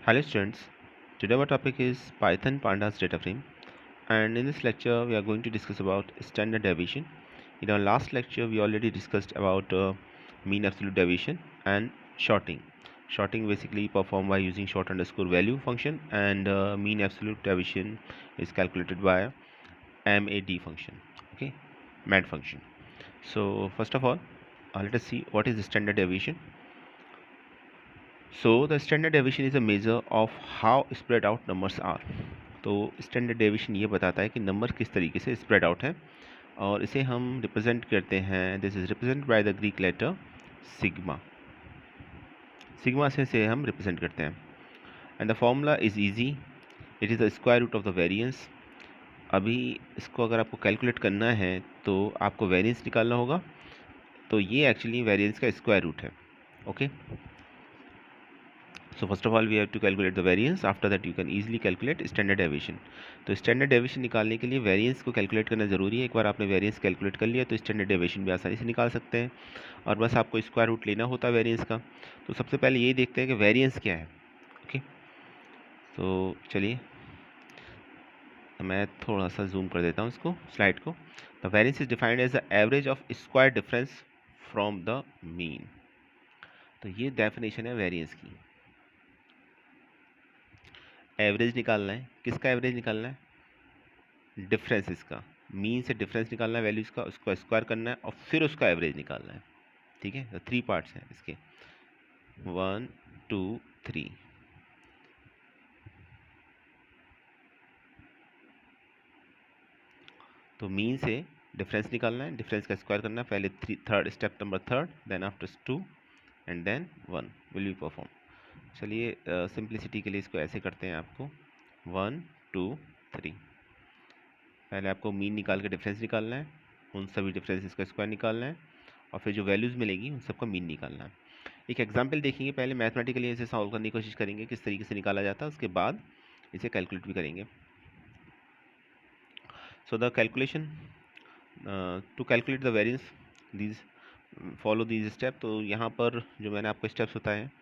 Hello students, today our topic is Python Pandas data frame, and in this lecture we are going to discuss about standard deviation. In our last lecture we already discussed about mean absolute deviation and sorting. Sorting basically performed by using short underscore value function, and mean absolute deviation is calculated by MAD function, okay, MAD function. So first of all, let us see what is the standard deviation. So the standard deviation is a measure of how spread out numbers are. तो standard deviation ये बताता है कि number किस तरीके से spread out है, और इसे हम रिप्रेजेंट करते हैं. This is represent by the Greek letter sigma. Sigma से हम रिप्रेजेंट करते हैं. And the formula is easy. It is the square root of the variance. अभी इसको अगर आपको कैलकुलेट करना है तो आपको वेरिएंस निकालना होगा. तो ये एक्चुअली वेरिएंस का स्क्वायर रूट है. Okay. So first of all we have to calculate the variance. After that you can easily calculate standard deviation. तो standard deviation निकालने के लिए variance को calculate करना ज़रूरी है. एक बार आपने variance calculate कर लिया तो standard deviation भी आसानी से निकाल सकते हैं, और बस आपको स्क्वायर रूट लेना होता है variance का. तो सबसे पहले यही देखते हैं कि variance क्या है. ओके. तो चलिए मैं थोड़ा सा जूम कर देता हूँ इसको, स्लाइड को. The variance is defined as the average of square difference from the mean. तो ये डेफिनेशन है वेरिएंस की. एवरेज निकालना है. किसका एवरेज निकालना है? डिफरेंस इसका. मीन से डिफरेंस निकालना है वैल्यूज़ का, उसको स्क्वायर करना है और फिर उसका एवरेज निकालना है. ठीक है. तो 3 पार्ट्स हैं इसके, 1 2 3. तो मीन से डिफरेंस निकालना है, डिफरेंस का स्क्वायर करना है. पहले third step number third, then after 2 and then 1 will be perform. चलिए सिंप्लिसिटी के लिए इसको ऐसे करते हैं. आपको 1 2 3 पहले आपको मीन निकाल के डिफरेंस निकालना है, उन सभी डिफरेंसेस का स्क्वायर निकालना है, और फिर जो वैल्यूज़ मिलेगी उन सबका मीन निकालना है. एक एग्जांपल देखेंगे. पहले मैथमेटिकली इसे सॉल्व करने की कोशिश करेंगे किस तरीके से निकाला जाता है, उसके बाद इसे कैलकुलेट भी करेंगे. So the calculation to calculate the variance, these follow these step. तो यहाँ पर जो मैंने आपको स्टेप्स बताए हैं,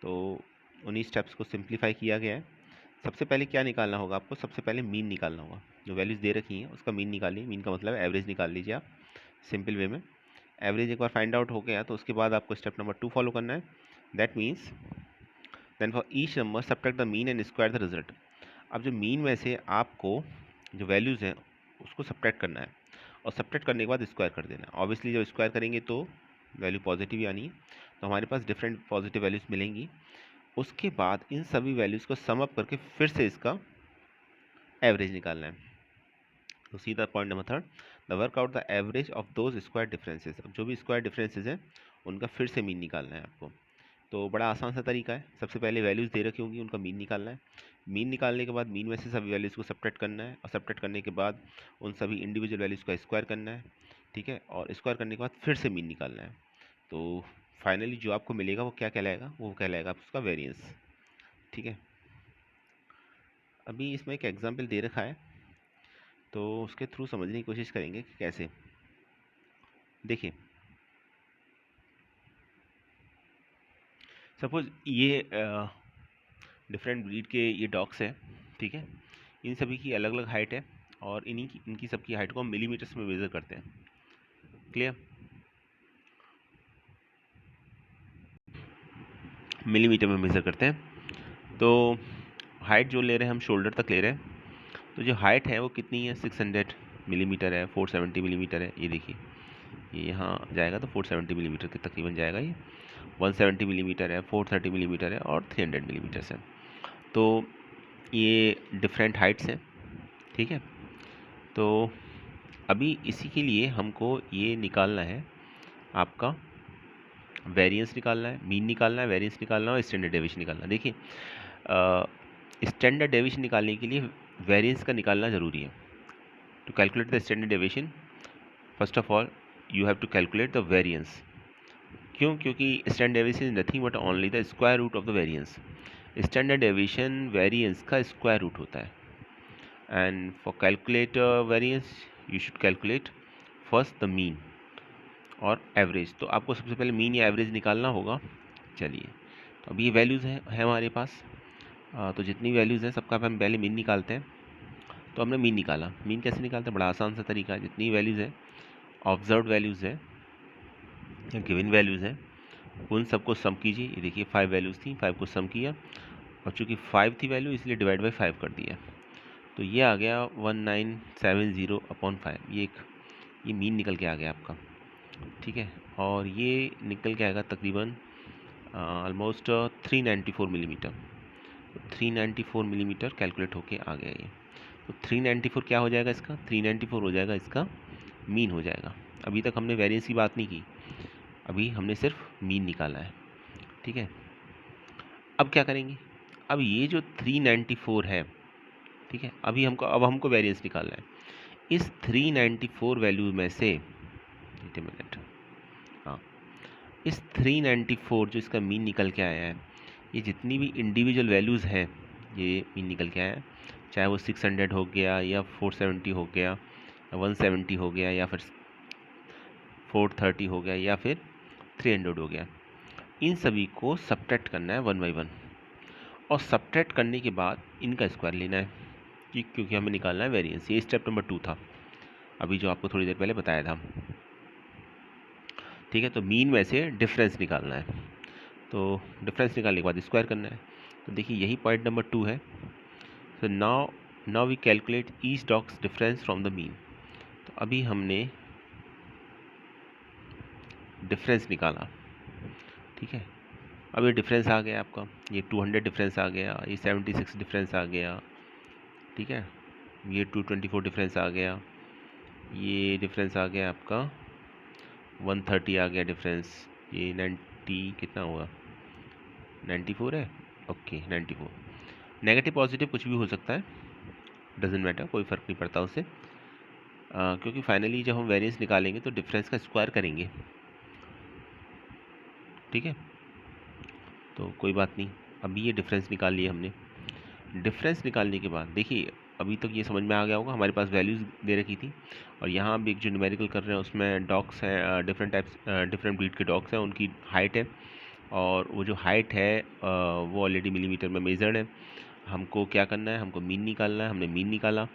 तो उन्हीं स्टेप्स को सिंप्लीफाई किया गया है. सबसे पहले क्या निकालना होगा आपको? सबसे पहले मीन निकालना होगा. जो वैल्यूज़ दे रखी हैं उसका मीन निकालिए. मीन का मतलब एवरेज निकाल लीजिए आप सिंपल वे में. एवरेज एक बार फाइंड आउट हो गया तो उसके बाद आपको स्टेप नंबर 2 फॉलो करना है. That means then for each number subtract the mean and square the result. अब जो मीन में से आपको जो वैल्यूज़ हैं उसको सब्ट्रैक्ट करना है, और सब्ट्रैक्ट करने के बाद स्क्वायर कर देना है. ऑब्वियसली जब स्क्वायर करेंगे तो वैल्यू पॉजिटिव ही आनी है. तो हमारे पास डिफरेंट पॉजिटिव वैल्यूज़ मिलेंगी. उसके बाद इन सभी वैल्यूज़ को सम अप करके फिर से इसका एवरेज निकालना है. तो see the point number third, the work out the average of those square differences. अब जो भी स्क्वायर डिफरेंसेस हैं उनका फिर से मीन निकालना है आपको. तो बड़ा आसान सा तरीका है. सबसे पहले वैल्यूज़ दे रखी होंगी, उनका मीन निकालना है. मीन निकालने के बाद मीन में से सभी वैल्यूज़ को सब्ट्रैक्ट करना है, और सब्ट्रैक्ट करने के बाद उन सभी इंडिविजुअल वैल्यूज़ का स्क्वायर करना है. ठीक है. और स्क्वायर करने के बाद फिर से मीन निकालना है. तो फाइनली जो आपको मिलेगा वो क्या कहलाएगा? वो कहलाएगा उसका वेरिएंस. ठीक है. अभी इसमें एक एग्जाम्पल दे रखा है, तो उसके थ्रू समझने की कोशिश करेंगे कि कैसे. देखिए, सपोज ये डिफरेंट ब्रीड के ये डॉग्स हैं. ठीक है. इन सभी की अलग अलग हाइट है, और इनकी सबकी हाइट को हम मिलीमीटर्स में मेज़र करते हैं. क्लियर? मिलीमीटर में मेज़र करते हैं. तो हाइट जो ले रहे हैं हम शोल्डर तक ले रहे हैं. तो जो हाइट है वो कितनी है? 600 मिलीमीटर है, 470 मिलीमीटर है. ये देखिए, ये यहाँ जाएगा तो 470 मिलीमीटर के तकरीबन जाएगा. ये 170 मिलीमीटर है, 430 मिलीमीटर है, और 300 मिलीमीटर है. तो ये डिफरेंट हाइट्स हैं. ठीक है. तो अभी इसी के लिए हमको ये निकालना है, आपका वेरिएंस निकालना है, मीन निकालना है, वेरिएंस निकालना है, और स्टैंडर्ड डेविएशन निकालना है. देखिए, स्टैंडर्ड डेविएशन निकालने के लिए वेरिएंस का निकालना ज़रूरी है. To calculate the standard deviation, first of all you have to calculate the variance. क्यों? क्योंकि standard deviation is nothing but only the square root of the variance. Standard deviation variance का स्क्वायर रूट होता है. And for calculate variance you should calculate first the mean और average. तो आपको सबसे पहले मीन या एवरेज निकालना होगा. चलिए, तो अब ये वैल्यूज़ हैं हमारे पास. तो जितनी वैल्यूज़ हैं सबका हम पहले मीन निकालते हैं। तो हमने मीन निकाला। मीन कैसे निकालते हैं? बड़ा आसान सा तरीका है। जितनी वैल्यूज़ है, ऑब्जर्व्ड वैल्यूज़ है या गिवन वैल्यूज़ है, उन सबको सम कीजिए। ये देखिए 5 वैल्यूज़ थी, 5 को सम किया और चूँकि 5 थी वैल्यू इसलिए डिवाइड बाई 5 कर दिया। तो ये आ गया 1970/5। ये मीन निकल के आ गया आपका, ठीक है। और ये निकल के आएगा तकरीबन ऑलमोस्ट 394 मिलीमीटर। 394 मिलीमीटर कैलकुलेट होके आ गया ये। तो 394 क्या हो जाएगा इसका? 394 हो जाएगा इसका मीन हो जाएगा। अभी तक हमने वेरिएंस की बात नहीं की, अभी हमने सिर्फ मीन निकाला है, ठीक है। अब क्या करेंगे? अब ये जो 394 है, ठीक है, अब हमको वेरिएंस निकालना है। इस 394 वैल्यू में से, एक मिनट, हाँ, इस 394 जो इसका मीन निकल के आया है, ये जितनी भी इंडिविजुअल वैल्यूज़ हैं ये मीन निकल के आया है, चाहे वो 600 हो गया या 470 हो गया या 170 हो गया या फिर 430 हो गया या फिर 300 हो गया, इन सभी को सब्ट्रैक्ट करना है 1 बाई 1 और सब्ट्रैक्ट करने के बाद इनका स्क्वायर लेना है क्योंकि हमें निकालना है वेरिएंस। ये स्टेप नंबर 2 था, अभी जो आपको थोड़ी देर पहले बताया था, ठीक है। तो मीन में से डिफरेंस निकालना है, तो डिफरेंस निकालने के बाद स्क्वायर करना है। तो देखिए यही पॉइंट नंबर 2 है। So now we calculate each dogs difference from the mean. तो अभी हमने डिफरेंस निकाला, ठीक है। अब ये डिफरेंस आ गया आपका, ये 200 डिफरेंस आ गया, ये 76 डिफरेंस आ गया, ठीक है। ये 224 डिफरेंस आ गया, ये डिफरेंस आ गया आपका 130 आ गया डिफरेंस, ये 90 कितना हुआ, 94 है, ओके 94। नेगेटिव पॉजिटिव कुछ भी हो सकता है, डजेंट मैटर, कोई फ़र्क नहीं पड़ता उससे, क्योंकि फाइनली जब हम वेरिएंस निकालेंगे तो डिफरेंस का स्क्वायर करेंगे, ठीक है। तो कोई बात नहीं, अभी ये डिफरेंस निकाल लिया हमने। डिफरेंस निकालने के बाद देखिए अभी तक ये समझ में आ गया होगा, हमारे पास वैल्यूज़ दे रखी थी और यहाँ अब एक जो न्यूमेरिकल कर रहे हैं उसमें डॉग्स हैं, डिफरेंट टाइप्स, डिफरेंट ब्रीड के डॉग्स हैं, उनकी हाइट है और वो जो हाइट है वो ऑलरेडी मिलीमीटर में मेजर्ड है। हमको क्या करना है? हमको मीन निकालना है। हमने मीन निकाला।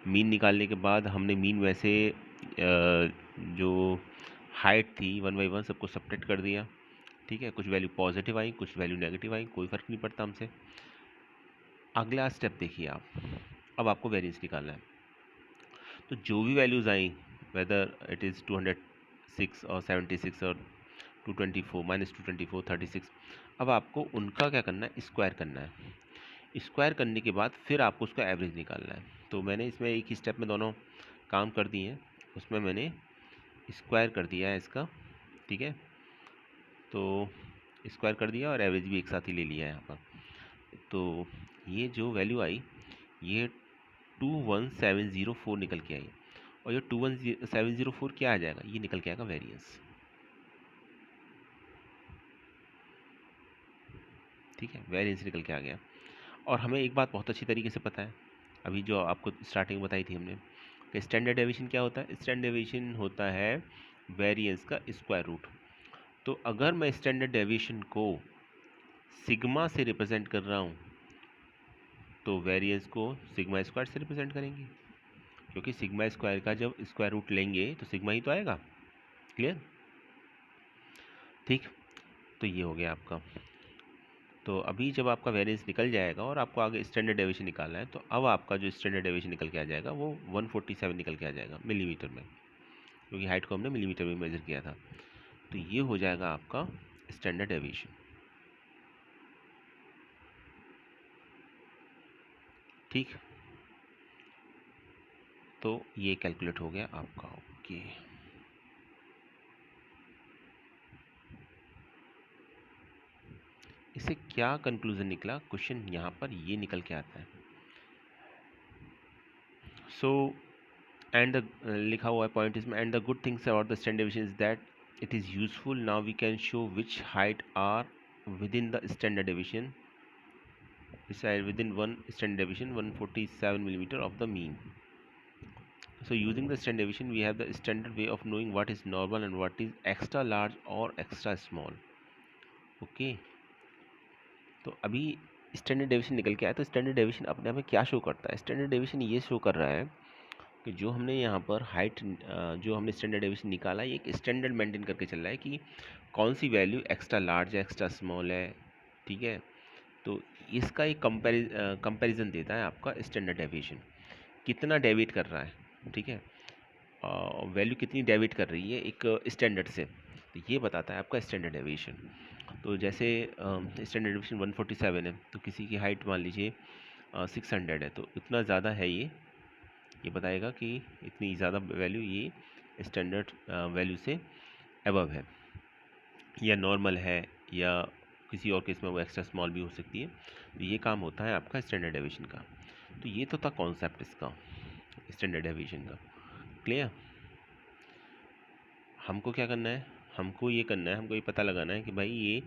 मीन निकालने के बाद हमने मीन में से जो हाइट थी 1 बाई 1 सबको सब्ट्रैक्ट कर दिया, ठीक है। कुछ वैल्यू पॉजिटिव आई, कुछ वैल्यू नेगेटिव आई, कोई फ़र्क नहीं पड़ता हमसे। अगला स्टेप देखिए आप, अब आपको वेरिएंस निकालना है। तो जो भी values I, whether it is 206 और 76 और 224 -224 36, अब आपको उनका क्या करना है? स्क्वायर करना है। स्क्वायर करने के बाद फिर आपको उसका एवरेज निकालना है। तो मैंने इसमें एक ही स्टेप में दोनों काम कर दिए हैं। उसमें मैंने स्क्वायर कर दिया है इसका, ठीक है। तो स्क्वायर कर दिया और एवरेज भी एक साथ ही ले लिया है यहाँ पर। तो ये जो वैल्यू आई ये 21704 निकल के आई और ये 21704 क्या आ जाएगा? ये निकल के आएगा वेरिएंस, ठीक है। वेरिएंस निकल के आ गया और हमें एक बात बहुत अच्छी तरीके से पता है, अभी जो आपको स्टार्टिंग में बताई थी हमने कि स्टैंडर्ड डेविएशन क्या होता है? स्टैंडर्ड डेविएशन होता है वेरिएंस का स्क्वायर रूट। तो अगर मैं स्टैंडर्ड डेविएशन को सिग्मा से रिप्रेजेंट कर रहा हूँ तो वेरिएंस को सिग्मा स्क्वायर से रिप्रेजेंट करेंगे, क्योंकि सिग्मा स्क्वायर का जब स्क्वायर रूट लेंगे तो सिग्मा ही तो आएगा। क्लियर? ठीक, तो ये हो गया आपका। तो अभी जब आपका वेरिएंस निकल जाएगा और आपको आगे स्टैंडर्ड डेविएशन निकालना है, तो अब आपका जो स्टैंडर्ड डेविएशन निकल के आ जाएगा वो 147 निकल के आ जाएगा मिलीमीटर में, क्योंकि हाइट को हमने मिलीमीटर में मेजर किया था। तो ये हो जाएगा आपका स्टैंडर्ड डेविएशन, ठीक। तो ये कैलकुलेट हो गया आपका, ओके। इससे क्या कंक्लूजन निकला? क्वेश्चन यहाँ पर ये निकल के आता है। सो एंड द लिखा हुआ है पॉइंट इसमें, and the good things about the standard deviation is that it is useful. Now we can show which height are within the standard deviation, within one standard deviation 147 millimeter of the mean. So using the standard deviation we have the standard way of knowing what is normal and what is extra large or extra small, okay। तो अभी standard deviation निकल के आया। तो standard deviation अपने आप में क्या शो करता है? स्टैंडर्ड डेविएशन ये शो कर रहा है कि जो हमने यहाँ पर हाइट जो हमने स्टैंडर्ड डेविएशन निकाला है, ये एक स्टैंडर्ड मेंटेन करके चल रहा है कि कौन सी वैल्यू एक्स्ट्रा लार्ज है, एक्स्ट्रा स्मॉल है, ठीक है। तो इसका एक कंपैरिजन देता है आपका स्टैंडर्ड डेविएशन, कितना डेविएट कर रहा है, ठीक है, वैल्यू कितनी डेविएट कर रही है एक स्टैंडर्ड से, तो ये बताता है आपका स्टैंडर्ड डेविएशन। तो जैसे स्टैंडर्ड डेविएशन 147 है, तो किसी की हाइट मान लीजिए 600 है, तो इतना ज़्यादा है, ये बताएगा कि इतनी ज़्यादा वैल्यू ये स्टैंडर्ड वैल्यू से अबव है, या नॉर्मल है, या किसी और केस में वो एक्स्ट्रा स्मॉल भी हो सकती है। तो ये काम होता है आपका स्टैंडर्ड डेविएशन का। तो ये तो था कॉन्सेप्ट इसका, स्टैंडर्ड डेविएशन का। क्लियर? हमको क्या करना है, हमको ये करना है, हमको ये पता लगाना है कि भाई ये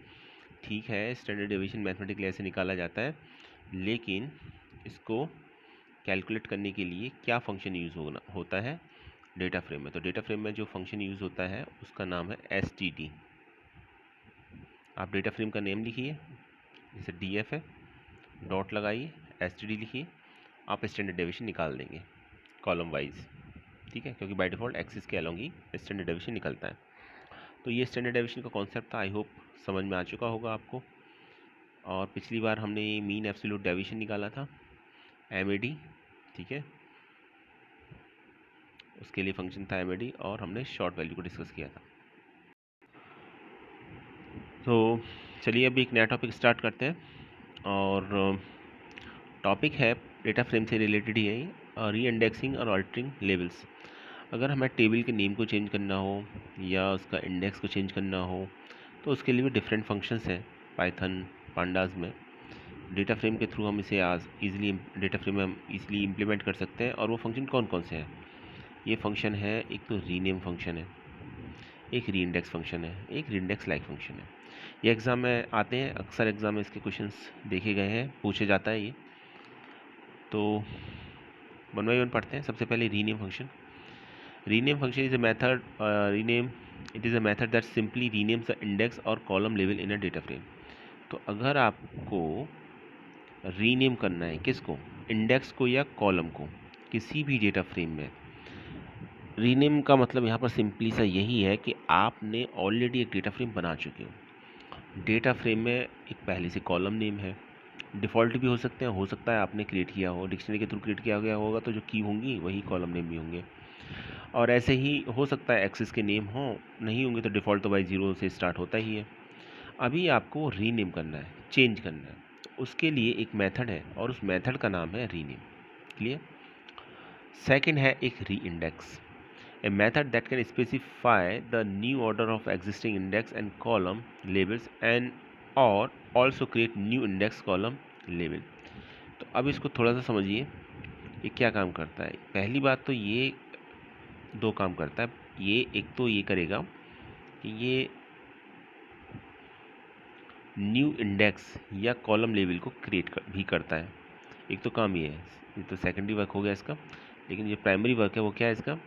ठीक है, स्टैंडर्ड डेविएशन मैथमेटिकली ऐसे निकाला जाता है, लेकिन इसको कैलकुलेट करने के लिए क्या फंक्शन यूज़ होता है डेटा फ्रेम में। तो डेटा फ्रेम में जो फंक्शन यूज़ होता है उसका नाम है STD। आप डेटा फ्रेम का नेम लिखिए, जैसे DF है, डॉट लगाइए, STD लिखिए, आप स्टैंडर्ड डेविएशन निकाल देंगे कॉलम वाइज, ठीक है, क्योंकि बाय डिफ़ॉल्ट एक्सिस के अलॉन्ग ही स्टैंडर्ड डेविएशन निकलता है। तो ये स्टैंडर्ड डेविएशन का कॉन्सेप्ट था, आई होप समझ में आ चुका होगा आपको। और पिछली बार हमने ये मीन एब्सोल्यूट डेविएशन निकाला था, MAD, ठीक है, उसके लिए फंक्शन था MAD, और हमने शॉर्ट वैल्यू को डिस्कस किया था। तो चलिए अभी एक नया टॉपिक स्टार्ट करते हैं, और टॉपिक है डेटा फ्रेम से रिलेटेड ही है, री इंडेक्सिंग और अल्टरिंग लेवल्स। अगर हमें टेबल के नेम को चेंज करना हो या उसका इंडेक्स को चेंज करना हो, तो उसके लिए भी डिफरेंट फंक्शंस हैं पाइथन पांडास में। डेटा फ्रेम के थ्रू हम इसे आज ईजिली डेटा फ्रेम में हम ईजिली इम्प्लीमेंट कर सकते हैं। और वो फंक्शन कौन कौन से हैं? ये फंक्शन है, एक तो रीनेम फंक्शन है, एक री इंडेक्स फंक्शन है, एक री इंडेक्स लाइक फंक्शन है। ये एग्ज़ाम में आते हैं, अक्सर एग्ज़ाम में इसके क्वेश्चंस देखे गए हैं, पूछे जाता है ये। तो वन बाई वन पढ़ते हैं। सबसे पहले rename function. Rename function is a method, rename it is a method that simply renames the index और column level in a data frame. तो अगर आपको रीनेम करना है, किसको? इंडेक्स को या कॉलम को, किसी भी डेटा फ्रेम में। रीनेम का मतलब यहाँ पर सिंपली सा यही है कि आपने ऑलरेडी एक डेटा फ्रेम बना चुके हो। डेटा फ्रेम में एक पहले से कॉलम नेम है, डिफ़ॉल्ट भी हो सकते हैं, हो सकता है आपने क्रिएट किया हो, डिक्शनरी के थ्रू क्रिएट किया गया होगा, तो जो की होंगी वही कॉलम नेम भी होंगे। और ऐसे ही हो सकता है एक्सेस के नेम हों, नहीं होंगे तो डिफ़ॉल्ट तो बाई 0 से स्टार्ट होता ही है। अभी आपको रीनेम करना है, चेंज करना है, उसके लिए एक मेथड है और उस मेथड का नाम है रीनेम। क्लियर? सेकंड है एक reindex, a method that can specify the new order of existing index and column labels and और also create new index column label. तो अब इसको थोड़ा सा समझिए, ये क्या काम करता है। पहली बात तो ये दो काम करता है। ये एक तो ये करेगा कि ये न्यू इंडेक्स या कॉलम लेवल को भी करता है। एक तो काम ये है, ये तो सेकेंडरी वर्क हो गया इसका। लेकिन जो प्राइमरी वर्क है वो क्या है इसका?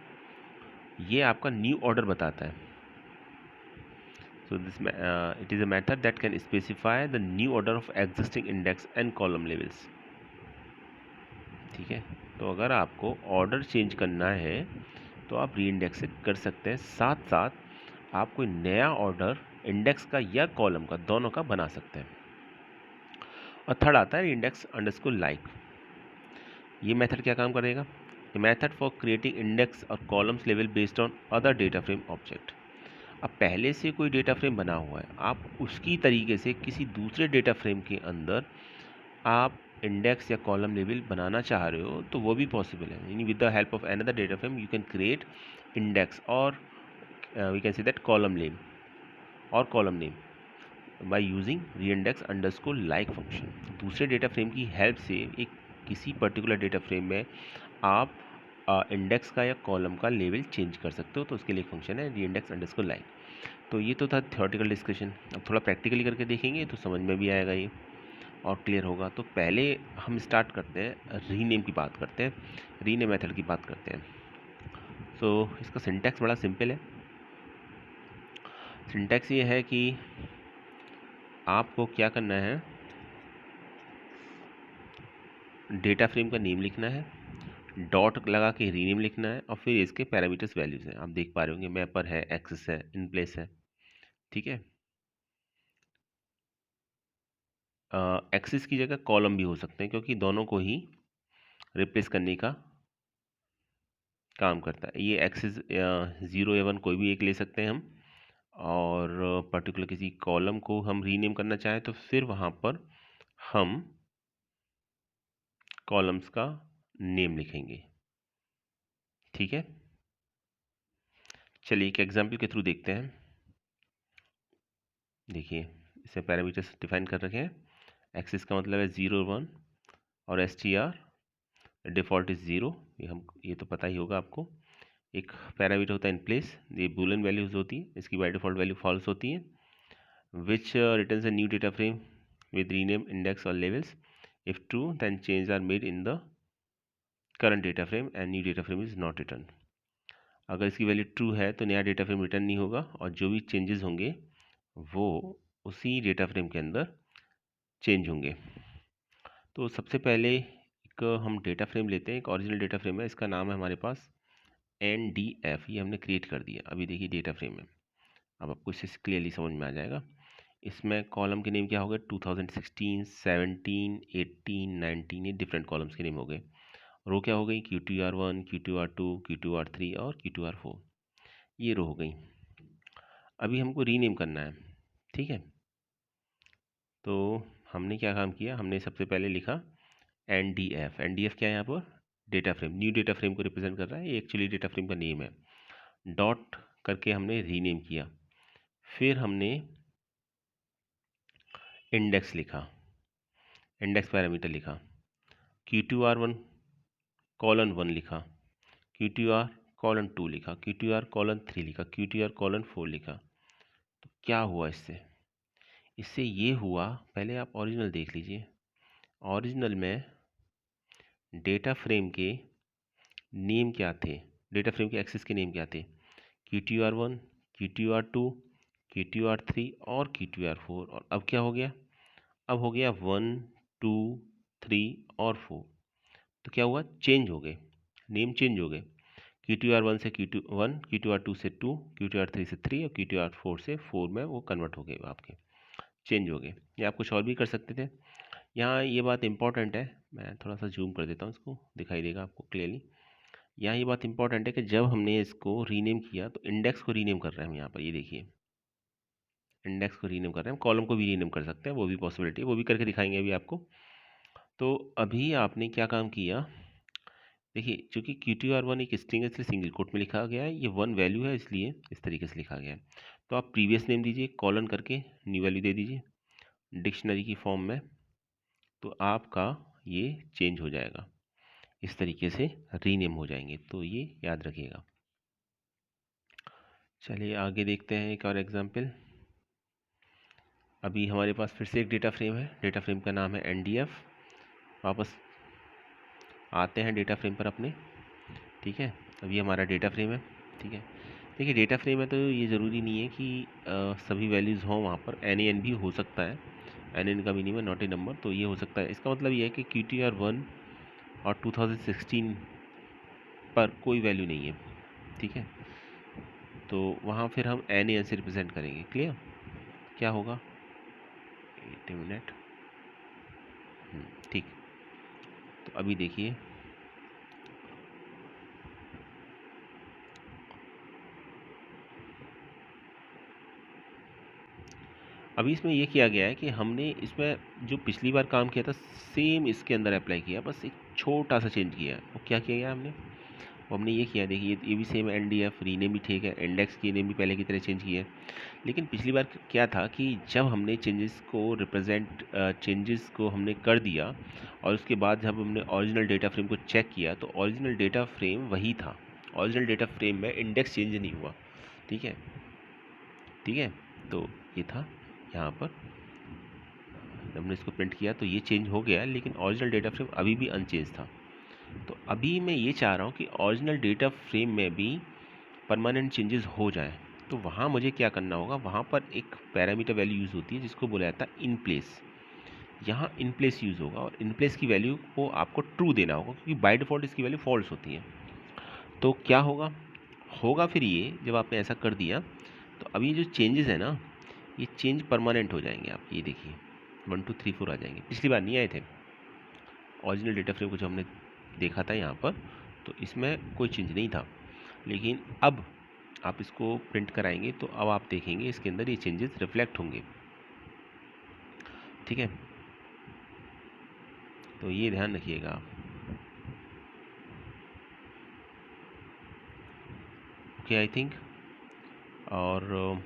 ये आपका न्यू ऑर्डर बताता है। So this it is a method that can specify the new order of existing index and column levels. ठीक है, तो अगर आपको ऑर्डर चेंज करना है तो आप री इंडेक्स कर सकते हैं, साथ साथ आप कोई नया ऑर्डर इंडेक्स का या कॉलम का, दोनों का बना सकते हैं। और थर्ड आता है इंडेक्स अंडरस्कोर लाइक। ये मेथड क्या काम करेगा? मेथड फॉर क्रिएटिंग इंडेक्स और columns level based on other data frame object. अब पहले से कोई डेटा फ्रेम बना हुआ है, आप उसकी तरीके से किसी दूसरे डेटा फ्रेम के अंदर आप इंडेक्स या कॉलम लेवल बनाना चाह रहे हो, तो वो भी पॉसिबल है। यानी with the help of another data frame you can create index और we can say that column name और column name by using reindex underscore like function. दूसरे डेटा फ्रेम की हेल्प से एक किसी पर्टिकुलर डेटा फ्रेम में आप index का या कॉलम का लेवल चेंज कर सकते हो, तो उसके लिए एक फंक्शन है रीइंडेक्स अंडरस्कोर लाइक। तो ये तो था थ्योरेटिकल डिस्कशन। अब थोड़ा प्रैक्टिकली करके देखेंगे तो समझ में भी आएगा ये और क्लियर होगा। तो पहले हम स्टार्ट करते हैं, रीनेम की बात करते हैं, रीनेम मेथड की बात करते हैं। सो इसका सिंटैक्स बड़ा सिंपल है। सिंटैक्स ये है कि आपको क्या करना है, डेटा फ्रेम का नेम लिखना है, डॉट लगा के रीनेम लिखना है, और फिर इसके पैरामीटर्स वैल्यूज़ हैं। आप देख पा रहे होंगे मैपर है, एक्सेस है, इन प्लेस है। ठीक है, एक्सेस की जगह कॉलम भी हो सकते हैं, क्योंकि दोनों को ही रिप्लेस करने का काम करता है। ये एक्सेस 0 या 1 कोई भी एक ले सकते हैं हम, और पर्टिकुलर किसी कॉलम को हम रीनेम करना चाहें तो फिर वहाँ पर हम कॉलम्स का नेम लिखेंगे। ठीक है, चलिए एक एग्जाम्पल के थ्रू देखते हैं। देखिए, इसमें पैरामीटर्स डिफाइन कर रखे हैं। एक्सेस का मतलब है 0 1, और str डिफ़ॉल्ट इज़ 0, ये तो पता ही होगा आपको। एक पैरामीटर होता है इन प्लेस, ये बूलियन वैल्यूज होती है, इसकी बाय डिफ़ॉल्ट वैल्यू फॉल्स होती है। Which returns a new data frame with rename index or labels. If true, then changes are made in the current data frame and new data frame is not returned. अगर इसकी value true है तो नया data frame return नहीं होगा, और जो भी चेंजेस होंगे वो उसी डेटा फ्रेम के अंदर चेंज होंगे। तो सबसे पहले एक हम डेटा फ्रेम लेते हैं, एक ओरिजिनल डेटा फ्रेम है, इसका नाम है हमारे पास NDF, ये हमने क्रिएट कर दिया। अभी देखिए डेटा फ्रेम में, अब आपको इससे क्लियरली समझ में आ जाएगा। इसमें कॉलम के नेम क्या हो गए, 2016, 17, 18, 19, ये डिफरेंट कॉलम्स के नेम हो गए। रो क्या हो गई, Q2R1, Q2R2, Q2R3 और Q2R4, ये रो हो गई। अभी हमको रीनेम करना है। ठीक है, तो हमने क्या काम किया, हमने सबसे पहले लिखा NDF। NDF क्या है यहाँ पर, data frame, new data frame को रिप्रेजेंट कर रहा है, ये एक्चुअली डेटा फ्रेम का नेम है। डॉट करके हमने रीनेम किया, फिर हमने इंडेक्स लिखा, इंडेक्स पैरामीटर लिखा, Q2R1 कॉलन 1 लिखा, Q2R कॉलन 2 लिखा, Q2R कॉलन 3 लिखा, Q2R कॉलन 4 लिखा। तो क्या हुआ इससे, इससे ये हुआ, पहले आप ओरिजिनल देख लीजिए। ओरिजिनल में डेटा फ्रेम के नेम क्या थे, डेटा फ्रेम के एक्सेस के नेम क्या थे, Q2R1, Q2R2, Q2R3 और Q2R4। और अब क्या हो गया, अब हो गया 1, 2, 3 और 4। तो क्या हुआ, चेंज हो गए, नेम चेंज हो गए। Q2R1 से Q2 1, Q2R2 से 2, Q2R3 से 3 और Q2R4 से 4 में वो कन्वर्ट हो गए, आपके चेंज हो गए। या आप कुछ और भी कर सकते थे। यहाँ ये बात इंपॉर्टेंट है, मैं थोड़ा सा जूम कर देता हूँ, इसको दिखाई देगा आपको क्लियरली। यहाँ ये बात इंपॉर्टेंट है कि जब हमने इसको रीनेम किया तो इंडेक्स को रीनेम कर रहे हैं हम यहाँ पर, ये देखिए इंडेक्स को रीनेम कर रहे हैं। हम कॉलम को भी रीनेम कर सकते हैं, वो भी पॉसिबिलिटी है, वो भी करके दिखाएंगे अभी आपको। तो अभी आपने क्या काम किया, देखिए चूंकि Q2R1 एक स्ट्रिंग है इसलिए सिंगल कोट में लिखा गया है, ये 1 वैल्यू है इसलिए इस तरीके से लिखा गया है। तो आप प्रीवियस नेम दीजिए, कॉलन करके न्यू वैल्यू दे दीजिए डिक्शनरी की फॉर्म में, तो आपका ये चेंज हो जाएगा, इस तरीके से रीनेम हो जाएंगे, तो ये याद रखिएगा। चलिए आगे देखते हैं एक और एग्जांपल। अभी हमारे पास फिर से एक डेटा फ्रेम है, डेटा फ्रेम का नाम है NDF। वापस आते हैं डेटा फ्रेम पर अपने। ठीक है, अभी हमारा डेटा फ्रेम है। ठीक है, देखिए डेटा फ्रेम है तो ये ज़रूरी नहीं है कि सभी वैल्यूज़ हों वहाँ पर, NaN भी हो सकता है, NaN का मीनिंग है नॉट ए नंबर, तो ये हो सकता है। इसका मतलब ये है कि Q2R1 और 2016 पर कोई वैल्यू नहीं है। ठीक है, तो वहाँ फिर हम NaN से रिप्रेजेंट करेंगे। क्लियर, क्या होगा, 8 मिनट। ठीक, तो अभी देखिए अभी इसमें ये किया गया है कि हमने इसमें जो पिछली बार काम किया था सेम इसके अंदर अप्लाई किया, बस एक छोटा सा चेंज किया है। वो क्या किया गया हमने, वो हमने ये किया, देखिए ये भी सेम NDF, रीनेम भी ठीक है, इंडेक्स की नेम भी पहले की तरह चेंज किया है। लेकिन पिछली बार क्या था कि जब हमने चेंजेस को हमने कर दिया और उसके बाद जब हमने ओरिजिनल डेटा फ्रेम को चेक किया तो ओरिजिनल डेटा फ्रेम वही था, ओरिजिनल डेटा फ्रेम में इंडेक्स चेंज नहीं हुआ। ठीक है, ठीक है, तो ये था यहाँ पर, हमने इसको प्रिंट किया तो ये चेंज हो गया, लेकिन ओरिजिनल डेटा फ्रेम अभी भी अनचेंज था। तो अभी मैं ये चाह रहा हूँ कि ओरिजिनल डेटा फ्रेम में भी परमानेंट चेंजेस हो जाएं, तो वहाँ मुझे क्या करना होगा, वहाँ पर एक पैरामीटर वैल्यू यूज़ होती है जिसको बोला जाता है इन प्लेस। यहाँ इन प्लेस यूज़ होगा और इन प्लेस की वैल्यू को आपको ट्रू देना होगा, क्योंकि बाय डिफ़ॉल्ट इसकी वैल्यू फॉल्स होती है। तो क्या होगा होगा फिर ये, जब आपने ऐसा कर दिया तो अब ये जो चेंजेस है ना, ये चेंज परमानेंट हो जाएंगे। आप ये देखिए 1 2 3 4 आ जाएंगे। पिछली बार नहीं आए थे, ओरिजिनल डेटा फ्रेम को जो हमने देखा था यहाँ पर, तो इसमें कोई चेंज नहीं था। लेकिन अब आप इसको प्रिंट कराएंगे तो अब आप देखेंगे इसके अंदर ये चेंजेस रिफ्लेक्ट होंगे। ठीक है, तो ये ध्यान रखिएगा आप। Okay I think. और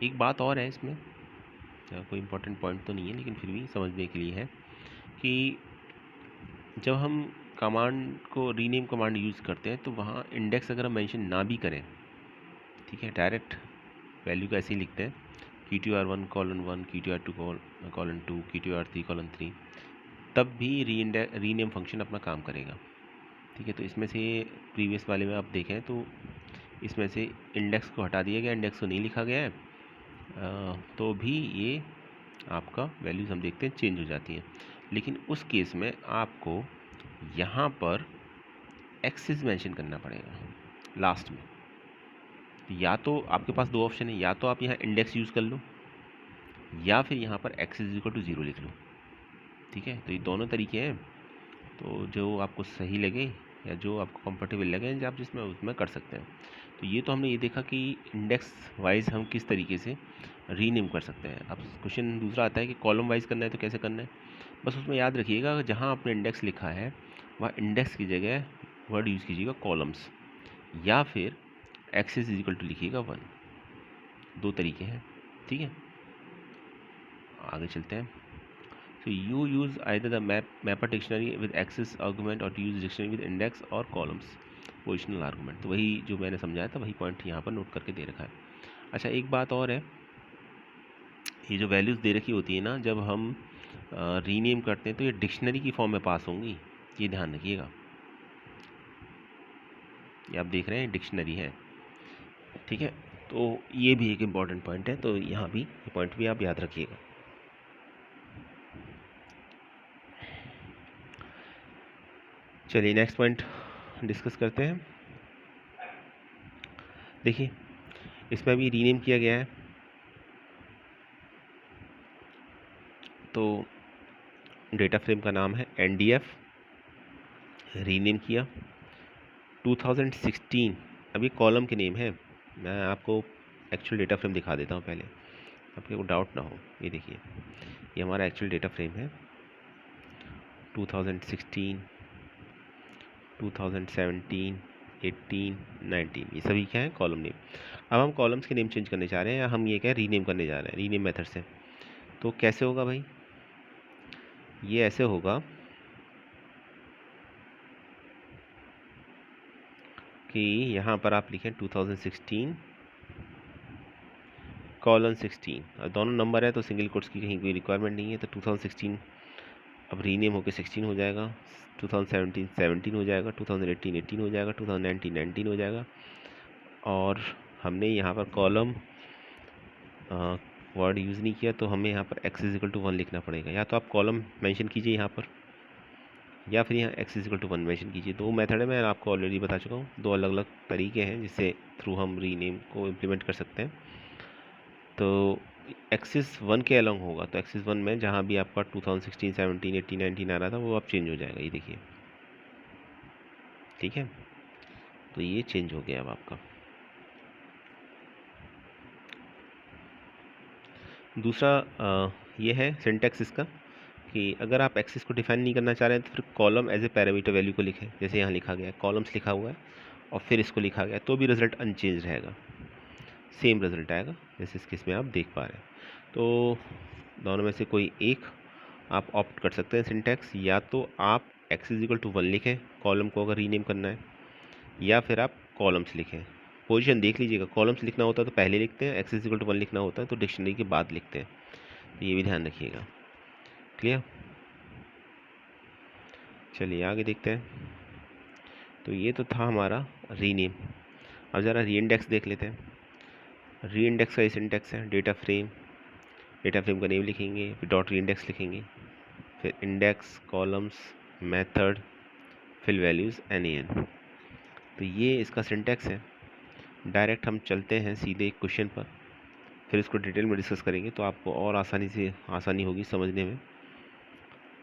एक बात और है इसमें, कोई इम्पोर्टेंट पॉइंट तो नहीं है लेकिन फिर भी समझने के लिए है कि जब हम कमांड को रीनेम कमांड यूज़ करते हैं तो वहाँ इंडेक्स अगर हम मेंशन ना भी करें, ठीक है, डायरेक्ट वैल्यू को ऐसे ही लिखते हैं QTR1 colon 1 QTR2 colon 2 QTR3 colon 3, तब भी रीनेम फंक्शन अपना काम करेगा। ठीक है, तो इसमें से प्रीवियस वाले में आप देखें तो इसमें से इंडेक्स को हटा दिया गया, इंडेक्स को नहीं लिखा गया है, तो भी ये आपका वैल्यूज़ हम देखते हैं चेंज हो जाती हैं। लेकिन उस केस में आपको यहाँ पर एक्सिस मेंशन करना पड़ेगा लास्ट में। तो या तो आपके पास दो ऑप्शन है, या तो आप यहाँ इंडेक्स यूज़ कर लो या फिर यहाँ पर एक्सिस इक्वल टू 0 लिख लो। ठीक है, तो ये दोनों तरीके हैं, तो जो आपको सही लगे या जो आपको कंफर्टेबल लगे आप जिसमें उसमें कर सकते हैं। तो ये तो हमने ये देखा कि इंडेक्स वाइज हम किस तरीके से रीनेम कर सकते हैं। अब क्वेश्चन दूसरा आता है कि कॉलम वाइज करना है तो कैसे करना है। बस उसमें याद रखिएगा जहाँ आपने इंडेक्स लिखा है वहाँ इंडेक्स की जगह वर्ड यूज़ कीजिएगा कॉलम्स, या फिर एक्सिस इज इक्वल टू लिखिएगा 1। दो तरीके हैं। ठीक है, आगे चलते हैं। So you use either the mapper dictionary with access argument or to use dictionary with index or columns positional argument। तो वही जो मैंने समझाया था वही पॉइंट यहाँ पर नोट करके दे रखा है। अच्छा, एक बात और है, ये जो वैल्यूज़ दे रखी होती है ना, जब हम रीनेम करते हैं तो ये डिक्शनरी की फॉर्म में पास होंगी, ये ध्यान रखिएगा। ये आप देख रहे हैं डिक्शनरी है। ठीक है, तो ये भी एक इम्पॉर्टेंट पॉइंट है, तो यहाँ भी ये पॉइंट भी आप याद रखिएगा। चलिए नेक्स्ट पॉइंट डिस्कस करते हैं। देखिए इसमें भी रीनेम किया गया है, तो डेटा फ्रेम का नाम है NDF, रीनेम किया 2016। अब ये कॉलम के नेम है, मैं आपको एक्चुअल डेटा फ्रेम दिखा देता हूँ पहले, आपको डाउट ना हो। ये देखिए ये हमारा एक्चुअल डेटा फ्रेम है 2016, 2017, 18, 19, ये सभी क्या है कॉलम नेम। अब हम कॉलम्स के नेम चेंज करने जा रहे हैं, या हम ये क्या रीनेम करने जा रहे हैं रीनेम मेथड से। तो कैसे होगा भाई, ये ऐसे होगा कि यहाँ पर आप लिखें 2016 colon 16, और दोनों नंबर है तो सिंगल कोट्स की कहीं कोई रिक्वायरमेंट नहीं है, तो 2016 अब रीनेम होकर 16 हो जाएगा, 2017 17 हो जाएगा, 2018 18 हो जाएगा, 2019 19 हो जाएगा। और हमने यहाँ पर कॉलम वर्ड यूज़ नहीं किया, तो हमें यहाँ पर x इज इक्वल टू 1 लिखना पड़ेगा। या तो आप कॉलम मेंशन कीजिए यहाँ पर, या फिर यहाँ x is equal to 1 mention कीजिए। दो मेथड है, मैं आपको ऑलरेडी बता चुका हूँ, दो अलग अलग तरीके हैं जिससे थ्रू हम रीनेम को इम्प्लीमेंट कर सकते हैं। तो एक्सिस 1 के अलॉन्ग होगा, तो एक्सिस 1 में जहाँ भी आपका 2016 17 18 19 आ रहा था वो अब चेंज हो जाएगा, ये देखिए। ठीक है, तो ये चेंज हो गया अब आपका। दूसरा ये है सिंटैक्स इसका, कि अगर आप एक्सिस को डिफाइन नहीं करना चाह रहे हैं तो फिर column as a parameter value को लिखें, जैसे यहाँ लिखा गया है कॉलम्स लिखा हुआ है और फिर इसको लिखा गया, तो भी रिज़ल्ट अनचेंज रहेगा, सेम रिज़ल्ट आएगा जैसे इस केस में आप देख पा रहे हैं। तो दोनों में से कोई एक आप ऑप्ट कर सकते हैं सिंटैक्स, या तो आप x इज इक्वल टू 1 लिखें कॉलम को अगर रीनेम करना है, या फिर आप कॉलम्स लिखें। पोजीशन देख लीजिएगा, कॉलम्स लिखना होता है तो पहले लिखते हैं, x इज इक्वल टू 1 लिखना होता है तो डिक्शनरी के बाद लिखते हैं, तो ये भी ध्यान रखिएगा। क्लियर, चलिए आगे देखते हैं। तो ये तो था हमारा रीनेम। अब ज़रा री इंडेक्स देख लेते हैं। री इंडेक्स का ये सिंटैक्स है, डेटा फ्रेम डेटा फ्रेम का नेम लिखेंगे, फिर डॉट री इंडेक्स लिखेंगे, फिर index, columns, method, fill values NaN। तो ये इसका सिंटैक्स है। डायरेक्ट हम चलते हैं सीधे क्वेश्चन पर, फिर इसको डिटेल में डिस्कस करेंगे तो आपको और आसानी होगी समझने में।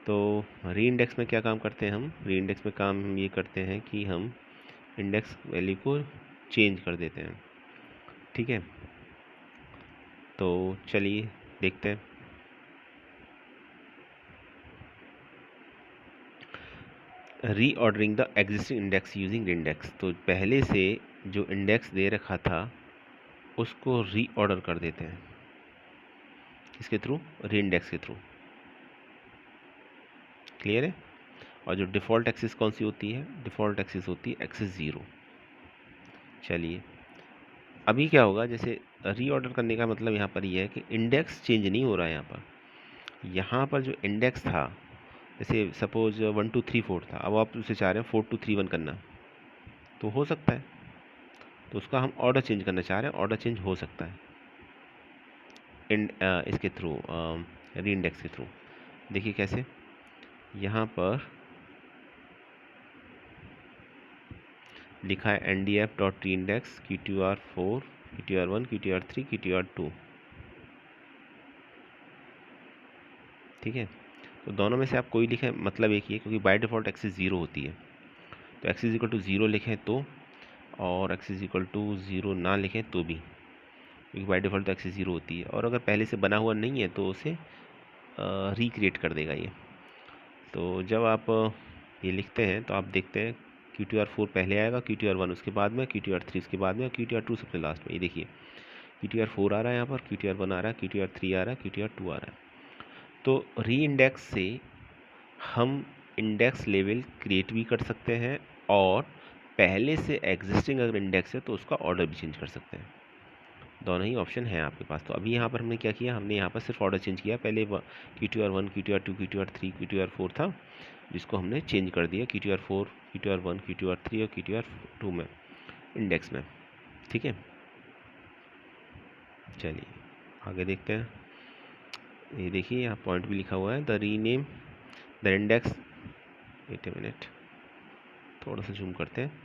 तो री इंडेक्स में क्या काम करते हैं हम? री इंडेक्स में काम हम ये करते हैं कि हम इंडेक्स वैल्यू को चेंज कर देते हैं। ठीक है, तो चलिए देखते हैं। Reordering the existing index using index. तो पहले से जो इंडेक्स दे रखा था उसको रीऑर्डर कर देते हैं, इसके थ्रू, री इंडेक्स के थ्रू। क्लियर है? और जो डिफ़ॉल्ट एक्सिस कौन सी होती है? डिफ़ॉल्ट एक्सिस होती है एक्सिस 0। चलिए अभी क्या होगा, जैसे रीऑर्डर करने का मतलब यहाँ पर ये है कि इंडेक्स चेंज नहीं हो रहा है। यहाँ पर जो इंडेक्स था, जैसे सपोज 1 2 3 4 था, अब आप उसे चाह रहे हैं 4 2 3 1 करना, तो हो सकता है। तो उसका हम ऑर्डर चेंज करना चाह रहे हैं, ऑर्डर चेंज हो सकता है इसके थ्रू, री इंडेक्स के थ्रू। देखिए कैसे, यहाँ पर लिखा है NDF dot re index QTR4 QTR1 QTR3 QTR2। ठीक है, तो दोनों में से आप कोई लिखें, मतलब एक ही है, क्योंकि बाय डिफ़ॉल्ट एक्सिस 0 होती है। तो एक्सिस इक्वल टू 0 लिखें तो, और एक्सिस इक्वल टू 0 ना लिखें तो भी, क्योंकि बाय डिफ़ॉल्ट तो एक्सिस 0 होती है। और अगर पहले से बना हुआ नहीं है तो उसे रिक्रिएट कर देगा ये। तो जब आप ये लिखते हैं तो आप देखते हैं QTR4 पहले आएगा, QTR1 उसके बाद में, QTR3 उसके बाद में, और QTR2 सबसे लास्ट में। ये देखिए QTR4 आ रहा है यहाँ पर, QTR1 आ रहा है, QTR3 आ रहा है, QTR2 आ रहा है। तो री इंडेक्स से हम इंडेक्स लेवल क्रिएट भी कर सकते हैं, और पहले से एग्जिस्टिंग अगर इंडेक्स है तो उसका ऑर्डर भी चेंज कर सकते हैं। दोनों ही ऑप्शन हैं आपके पास। तो अभी यहाँ पर हमने क्या किया, हमने यहाँ पर सिर्फ ऑर्डर चेंज किया। पहले QTR1 QTR2 QTR3 QTR4 था, जिसको हमने चेंज कर दिया QTR4 QTR1 QTR3 और QTR2 में, इंडेक्स में। ठीक है, चलिए आगे देखते हैं। ये देखिए यहाँ पॉइंट भी लिखा हुआ है, the rename the index, wait a minute, थोड़ा सा जूम करते हैं।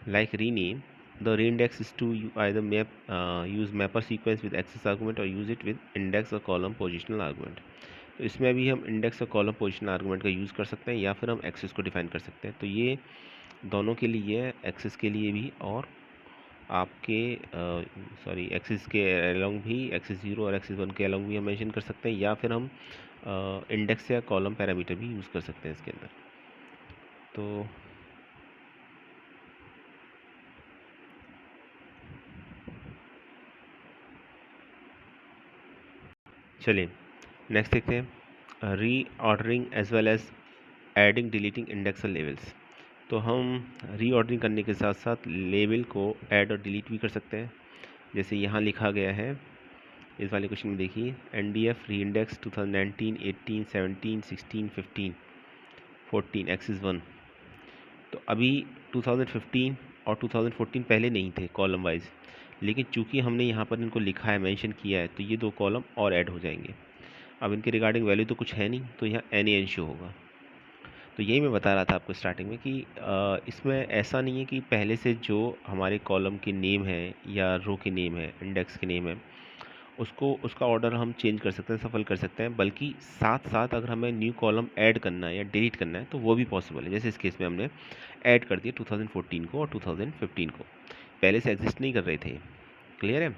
Like rename, the reindex is to either use mapper sequence with access argument or use it with index or column positional argument। तो इसमें अभी हम इंडेक्स और column positional argument का यूज़ कर सकते हैं, या फिर हम एक्सेस को डिफाइन कर सकते हैं। तो ये दोनों के लिए है, एक्सेस के लिए भी और आपके एक्सेस के अलोंग भी, एक्सेस 0 और एक्सेस 1 के अलोंग भी हम मेंशन कर सकते हैं, या फिर हम इंडेक्स या कॉलम पैरामीटर भी यूज़ कर सकते हैं इसके अंदर। तो चलिए नेक्स्ट देखते हैं, re ordering as well as adding deleting index और लेवल्स। तो हम री ऑर्डरिंग करने के साथ साथ लेवल को ऐड और डिलीट भी कर सकते हैं। जैसे यहाँ लिखा गया है इस वाले क्वेश्चन में, देखिए NDF री इंडेक्स 2019 18 17 16 15 14 एक्सिस 1। तो अभी 2015 और 2014 पहले नहीं थे कॉलम वाइज, लेकिन चूंकि हमने यहाँ पर इनको लिखा है, मेंशन किया है, तो ये दो कॉलम और ऐड हो जाएंगे। अब इनके रिगार्डिंग वैल्यू तो कुछ है नहीं, तो यहाँ NaN शो होगा। तो यही मैं बता रहा था आपको स्टार्टिंग में कि इसमें ऐसा नहीं है कि पहले से जो हमारे कॉलम के नेम है या रो के नेम है, इंडेक्स के नेम है, उसका ऑर्डर हम चेंज कर सकते हैं, सफल कर सकते हैं, बल्कि साथ साथ अगर हमें न्यू कॉलम ऐड करना है या डिलीट करना है तो वो भी पॉसिबल है। जैसे इस केस में हमने ऐड कर दिया 2014 को और 2015 को, पहले से एग्जिस्ट नहीं कर रहे थे। क्लियर है?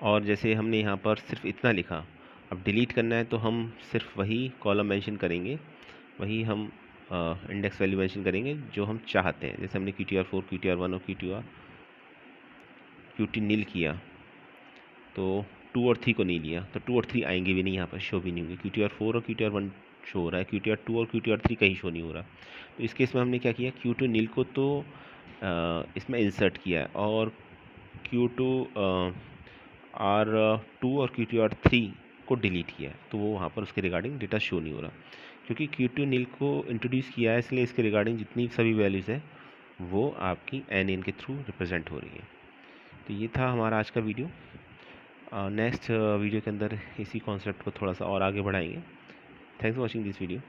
और जैसे हमने यहाँ पर सिर्फ इतना लिखा, अब डिलीट करना है तो हम सिर्फ वही कॉलम मेंशन करेंगे, वही हम इंडेक्स वैल्यू मेंशन करेंगे जो हम चाहते हैं। जैसे हमने QTR4 QTR1 और QT नील किया, तो 2 और 3 को नहीं लिया, तो 2 और 3 आएंगे भी नहीं, यहाँ पर शो भी नहीं होंगे। QTR4 और QTR1 शो हो रहा है, QTR2 और QTR3 कहीं शो नहीं हो रहा। तो इस केस में हमने क्या किया, Q2 नील को तो इसमें इंसर्ट किया है, और Q2 R2 और QTR3 को डिलीट किया है, तो वो वहाँ पर उसके रिगार्डिंग डेटा शो नहीं हो रहा। क्योंकि Q2 नील को इंट्रोड्यूस किया है, इसलिए इसके रिगार्डिंग जितनी सभी वैल्यूज़ है वो आपकी एन एन के थ्रू रिप्रेजेंट हो रही है। तो ये था हमारा आज का वीडियो। नेक्स्ट वीडियो के अंदर इसी कॉन्सेप्ट को थोड़ा सा और आगे बढ़ाएंगे। Thanks for watching this video.